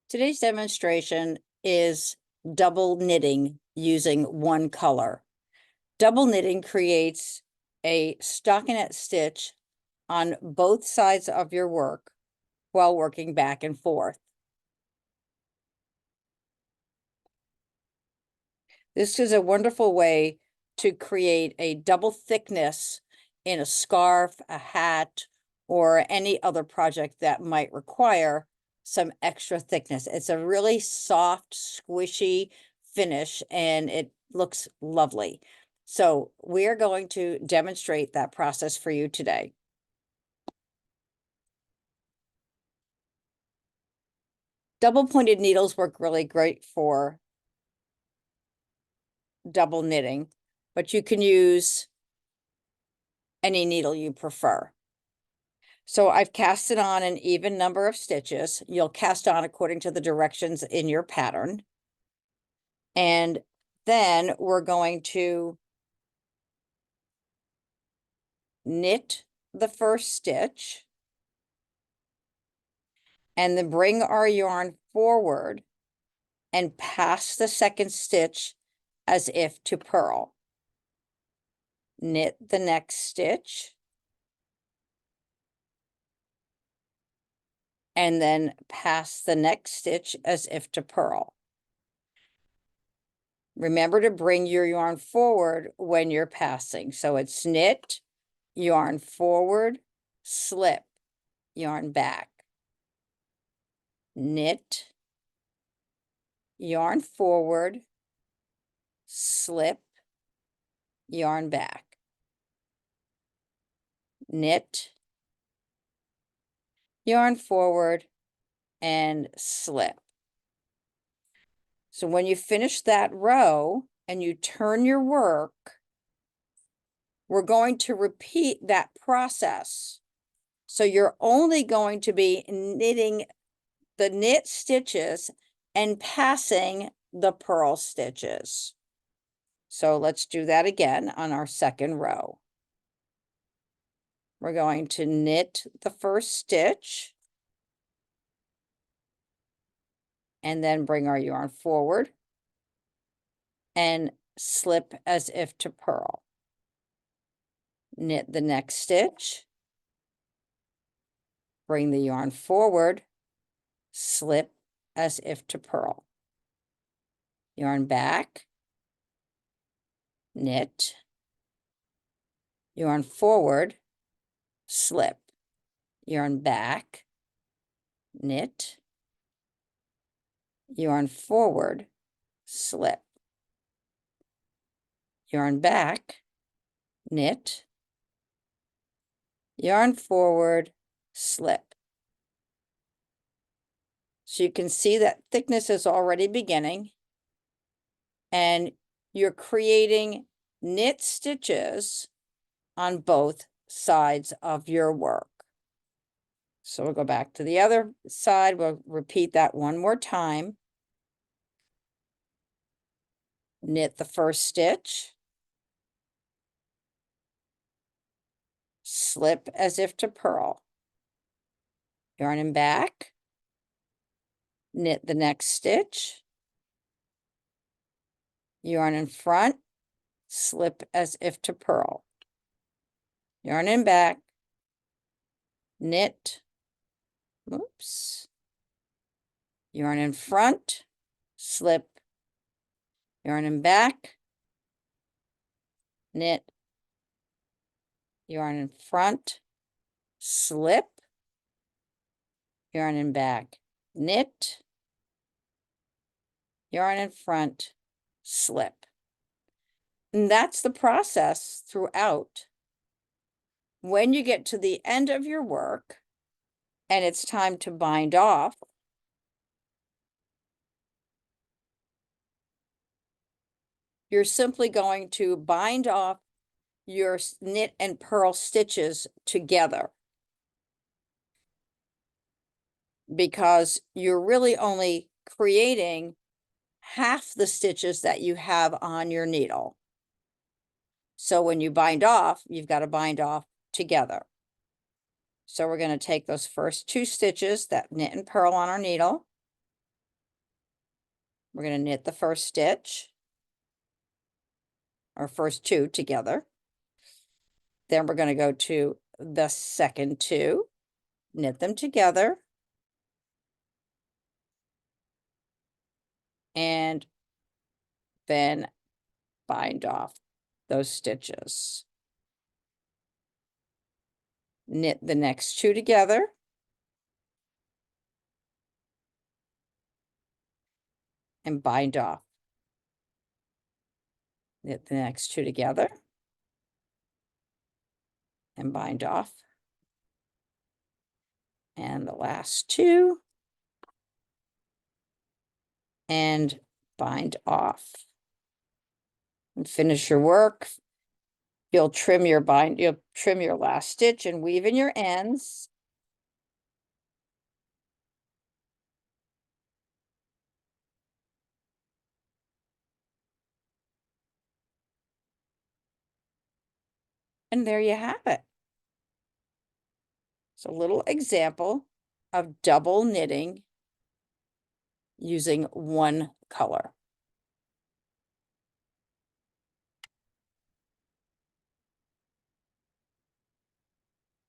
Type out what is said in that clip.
Today's demonstration is double knitting using one color. Double knitting creates a stockinette stitch on both sides of your work while working back and forth. This is a wonderful way to create a double thickness in a scarf, a hat, or any other project that might require some extra thickness. It's a really soft, squishy finish, and it looks lovely. So we're going to demonstrate that process for you today. Double pointed needles work really great for double knitting, but you can use any needle you prefer. So I've casted on an even number of stitches. You'll cast on according to the directions in your pattern. And then we're going to knit the first stitch and then bring our yarn forward and pass the second stitch as if to purl. Knit the next stitch and then pass the next stitch as if to purl. Remember to bring your yarn forward when you're passing. So it's knit, yarn forward, slip, yarn back. Knit, yarn forward, slip, yarn back. Knit, yarn forward, and slip. So when you finish that row and you turn your work, we're going to repeat that process. So you're only going to be knitting the knit stitches and passing the purl stitches. So let's do that again on our second row. We're going to knit the first stitch and then bring our yarn forward and slip as if to purl. Knit the next stitch, bring the yarn forward, slip as if to purl. Yarn back, knit, yarn forward, slip, yarn back, knit, yarn forward, slip, yarn back, knit, yarn forward, slip. So you can see that thickness is already beginning, and you're creating knit stitches on both sides of your work. So we'll go back to the other side. We'll repeat that one more time. Knit the first stitch, slip as if to purl, yarn in back, knit the next stitch, yarn in front, slip as if to purl, yarn in back, knit, oops, yarn in front, slip, yarn in back, knit, yarn in front, slip, yarn in back, knit, yarn in front, slip. And that's the process throughout. When you get to the end of your work and it's time to bind off, you're simply going to bind off your knit and purl stitches together, because you're really only creating half the stitches that you have on your needle. So when you bind off, you've got to bind off together. So we're going to take those first two stitches that knit and purl on our needle, We're going to knit the first stitch, or first two together. Then we're going to go to the second two, knit them together, and then bind off those stitches. Knit the next two together, and bind off. Knit the next two together, and bind off. And the last two, and bind off. And finish your work. You'll trim your last stitch and weave in your ends. And there you have it. It's a little example of double knitting using one color.